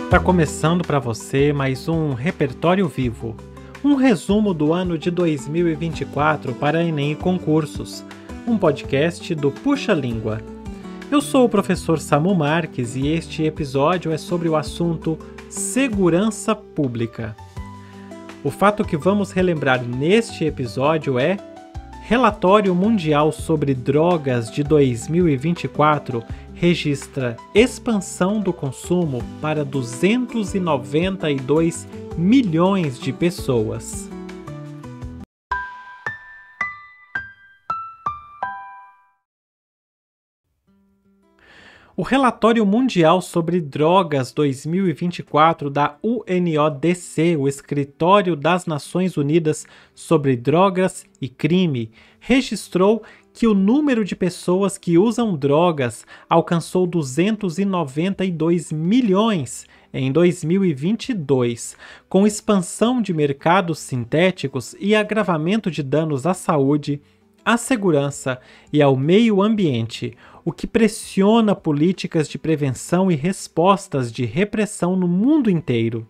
Está começando para você mais um Repertório Vivo, um resumo do ano de 2024 para Enem e concursos, um podcast do Puxa Língua. Eu sou o professor Samu Marques e este episódio é sobre o assunto segurança pública. O fato que vamos relembrar neste episódio é Relatório Mundial sobre Drogas de 2024 registra expansão do consumo para 292 milhões de pessoas. O Relatório Mundial sobre Drogas 2024 da UNODC, o Escritório das Nações Unidas sobre Drogas e Crime, registrou que o número de pessoas que usam drogas alcançou 292 milhões em 2022, com expansão de mercados sintéticos e agravamento de danos à saúde, à segurança e ao meio ambiente, o que pressiona políticas de prevenção e respostas de repressão no mundo inteiro.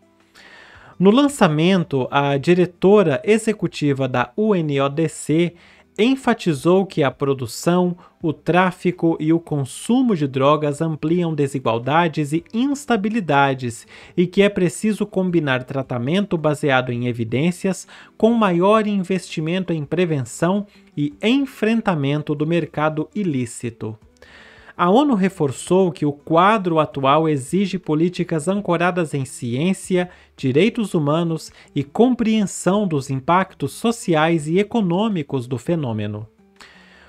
No lançamento, a diretora executiva da UNODC enfatizou que a produção, o tráfico e o consumo de drogas ampliam desigualdades e instabilidades e que é preciso combinar tratamento baseado em evidências com maior investimento em prevenção e enfrentamento do mercado ilícito. A ONU reforçou que o quadro atual exige políticas ancoradas em ciência, direitos humanos e compreensão dos impactos sociais e econômicos do fenômeno.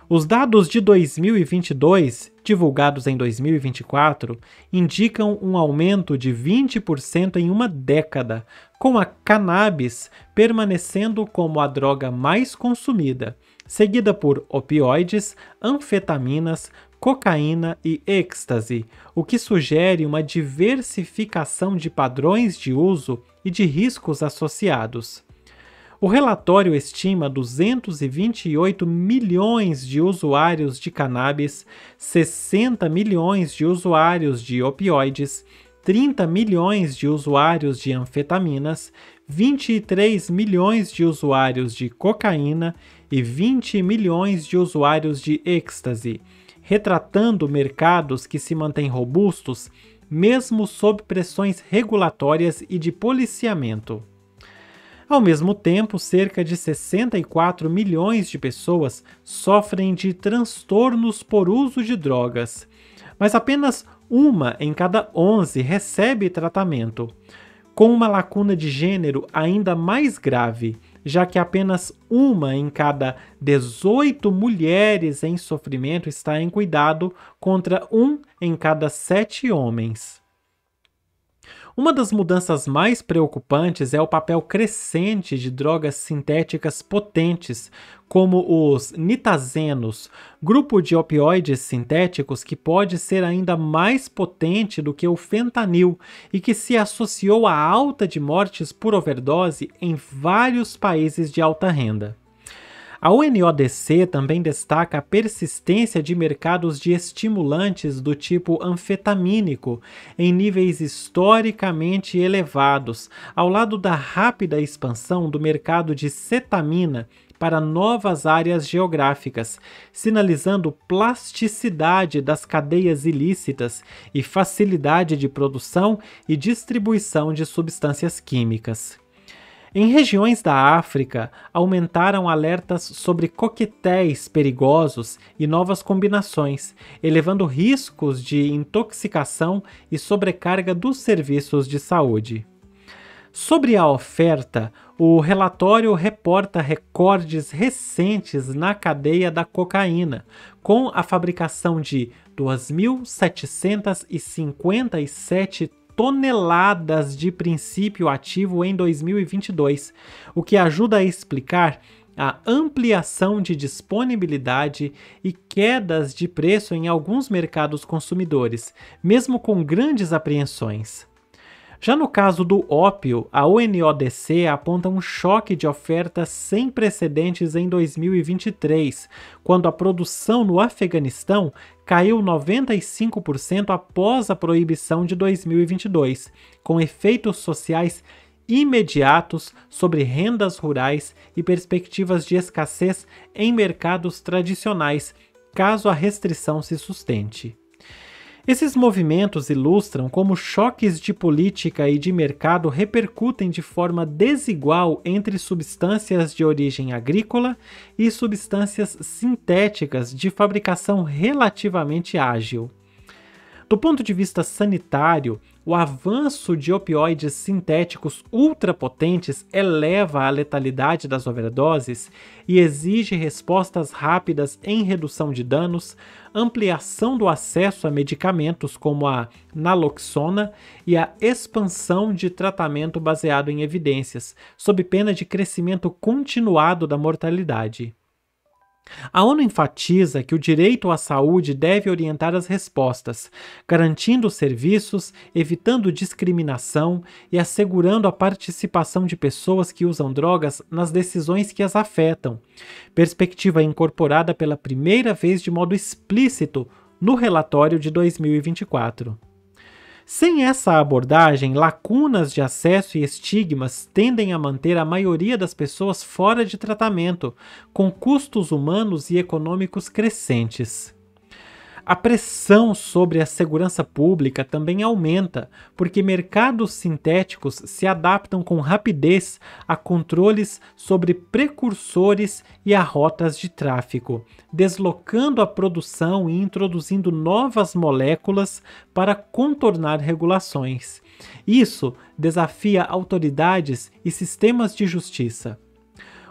Os dados de 2022, divulgados em 2024, indicam um aumento de 20% em uma década, com a cannabis permanecendo como a droga mais consumida, seguida por opioides, anfetaminas, cocaína e êxtase, o que sugere uma diversificação de padrões de uso e de riscos associados. O relatório estima 228 milhões de usuários de cannabis, 60 milhões de usuários de opioides, 30 milhões de usuários de anfetaminas, 23 milhões de usuários de cocaína e 20 milhões de usuários de êxtase, retratando mercados que se mantêm robustos, mesmo sob pressões regulatórias e de policiamento. Ao mesmo tempo, cerca de 64 milhões de pessoas sofrem de transtornos por uso de drogas, mas apenas uma em cada 11 recebe tratamento, com uma lacuna de gênero ainda mais grave, já que apenas uma em cada 18 mulheres em sofrimento está em cuidado, contra um em cada 7 homens. Uma das mudanças mais preocupantes é o papel crescente de drogas sintéticas potentes, como os nitazenos, grupo de opioides sintéticos que pode ser ainda mais potente do que o fentanil e que se associou à alta de mortes por overdose em vários países de alta renda. A UNODC também destaca a persistência de mercados de estimulantes do tipo anfetamínico em níveis historicamente elevados, ao lado da rápida expansão do mercado de cetamina para novas áreas geográficas, sinalizando plasticidade das cadeias ilícitas e facilidade de produção e distribuição de substâncias químicas. Em regiões da África, aumentaram alertas sobre coquetéis perigosos e novas combinações, elevando riscos de intoxicação e sobrecarga dos serviços de saúde. Sobre a oferta, o relatório reporta recordes recentes na cadeia da cocaína, com a fabricação de 2.757 toneladas de princípio ativo em 2022, o que ajuda a explicar a ampliação de disponibilidade e quedas de preço em alguns mercados consumidores, mesmo com grandes apreensões. Já no caso do ópio, a UNODC aponta um choque de oferta sem precedentes em 2023, quando a produção no Afeganistão caiu 95% após a proibição de 2022, com efeitos sociais imediatos sobre rendas rurais e perspectivas de escassez em mercados tradicionais, caso a restrição se sustente. Esses movimentos ilustram como choques de política e de mercado repercutem de forma desigual entre substâncias de origem agrícola e substâncias sintéticas de fabricação relativamente ágil. Do ponto de vista sanitário, o avanço de opioides sintéticos ultrapotentes eleva a letalidade das overdoses e exige respostas rápidas em redução de danos, ampliação do acesso a medicamentos como a naloxona e a expansão de tratamento baseado em evidências, sob pena de crescimento continuado da mortalidade. A ONU enfatiza que o direito à saúde deve orientar as respostas, garantindo serviços, evitando discriminação e assegurando a participação de pessoas que usam drogas nas decisões que as afetam, perspectiva incorporada pela primeira vez de modo explícito no relatório de 2024. Sem essa abordagem, lacunas de acesso e estigmas tendem a manter a maioria das pessoas fora de tratamento, com custos humanos e econômicos crescentes. A pressão sobre a segurança pública também aumenta, porque mercados sintéticos se adaptam com rapidez a controles sobre precursores e a rotas de tráfico, deslocando a produção e introduzindo novas moléculas para contornar regulações. Isso desafia autoridades e sistemas de justiça.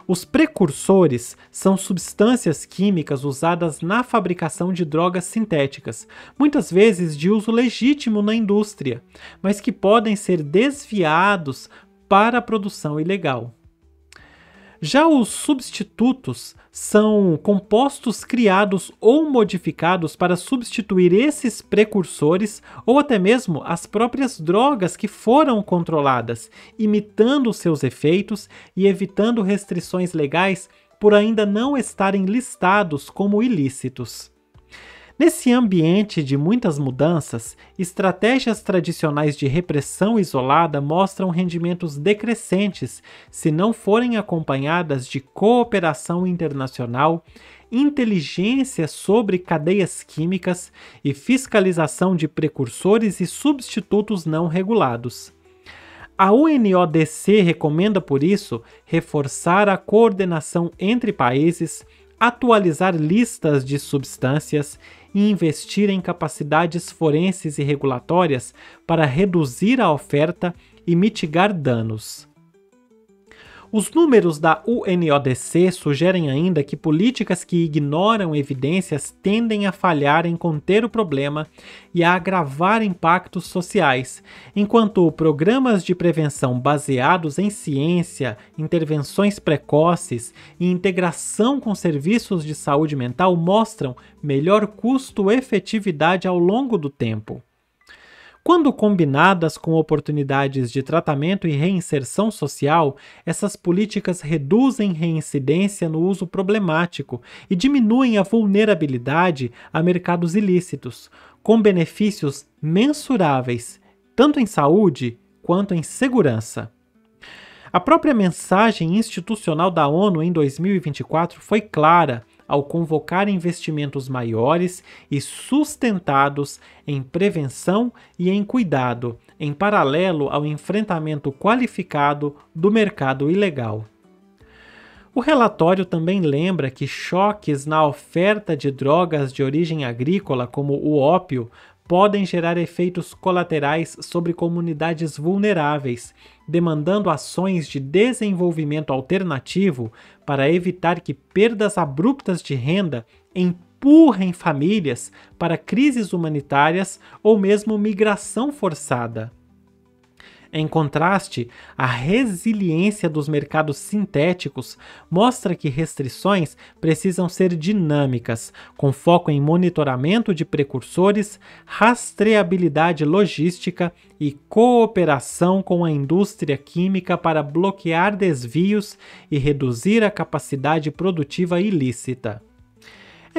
Os precursores são substâncias químicas usadas na fabricação de drogas sintéticas, muitas vezes de uso legítimo na indústria, mas que podem ser desviados para a produção ilegal. Já os substitutos são compostos criados ou modificados para substituir esses precursores ou até mesmo as próprias drogas que foram controladas, imitando seus efeitos e evitando restrições legais por ainda não estarem listados como ilícitos. Nesse ambiente de muitas mudanças, estratégias tradicionais de repressão isolada mostram rendimentos decrescentes se não forem acompanhadas de cooperação internacional, inteligência sobre cadeias químicas e fiscalização de precursores e substitutos não regulados. A UNODC recomenda, por isso, reforçar a coordenação entre países, atualizar listas de substâncias e investir em capacidades forenses e regulatórias para reduzir a oferta e mitigar danos. Os números da UNODC sugerem ainda que políticas que ignoram evidências tendem a falhar em conter o problema e a agravar impactos sociais, enquanto programas de prevenção baseados em ciência, intervenções precoces e integração com serviços de saúde mental mostram melhor custo-efetividade ao longo do tempo. Quando combinadas com oportunidades de tratamento e reinserção social, essas políticas reduzem reincidência no uso problemático e diminuem a vulnerabilidade a mercados ilícitos, com benefícios mensuráveis, tanto em saúde quanto em segurança. A própria mensagem institucional da ONU em 2024 foi clara ao convocar investimentos maiores e sustentados em prevenção e em cuidado, em paralelo ao enfrentamento qualificado do mercado ilegal. O relatório também lembra que choques na oferta de drogas de origem agrícola, como o ópio, podem gerar efeitos colaterais sobre comunidades vulneráveis, demandando ações de desenvolvimento alternativo para evitar que perdas abruptas de renda empurrem famílias para crises humanitárias ou mesmo migração forçada. Em contraste, a resiliência dos mercados sintéticos mostra que restrições precisam ser dinâmicas, com foco em monitoramento de precursores, rastreabilidade logística e cooperação com a indústria química para bloquear desvios e reduzir a capacidade produtiva ilícita.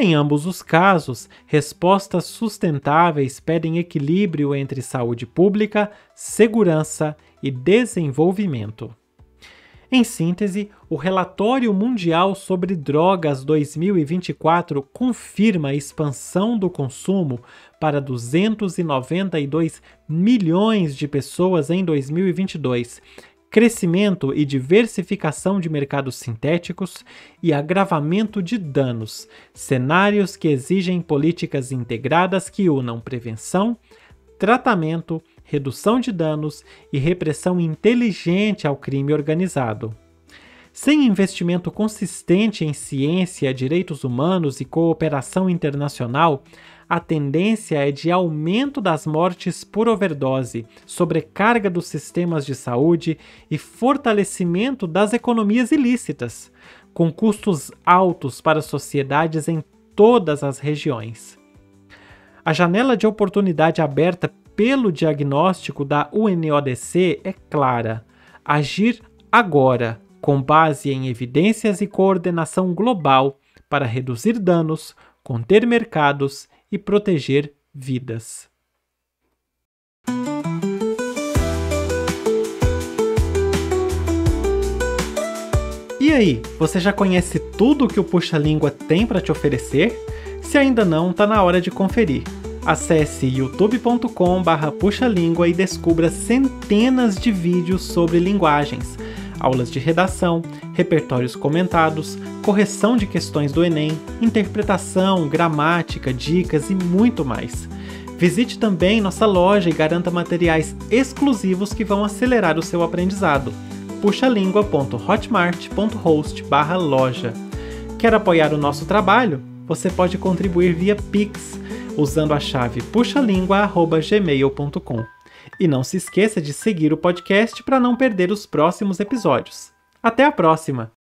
Em ambos os casos, respostas sustentáveis pedem equilíbrio entre saúde pública, segurança e desenvolvimento. Em síntese, o Relatório Mundial sobre Drogas 2024 confirma a expansão do consumo para 292 milhões de pessoas em 2022, crescimento e diversificação de mercados sintéticos e agravamento de danos, cenários que exigem políticas integradas que unam prevenção, tratamento, redução de danos e repressão inteligente ao crime organizado. Sem investimento consistente em ciência, direitos humanos e cooperação internacional, a tendência é de aumento das mortes por overdose, sobrecarga dos sistemas de saúde e fortalecimento das economias ilícitas, com custos altos para sociedades em todas as regiões. A janela de oportunidade aberta pelo diagnóstico da UNODC é clara: agir agora, com base em evidências e coordenação global para reduzir danos, conter mercados e proteger vidas. E aí, você já conhece tudo que o Puxa Língua tem para te oferecer? Se ainda não, tá na hora de conferir. Acesse youtube.com/puxalíngua e descubra centenas de vídeos sobre linguagens, aulas de redação, repertórios comentados, correção de questões do Enem, interpretação, gramática, dicas e muito mais. Visite também nossa loja e garanta materiais exclusivos que vão acelerar o seu aprendizado. puxalingua.hotmart.host/loja. Quer apoiar o nosso trabalho? Você pode contribuir via Pix, usando a chave puxalingua@gmail.com. E não se esqueça de seguir o podcast para não perder os próximos episódios. Até a próxima!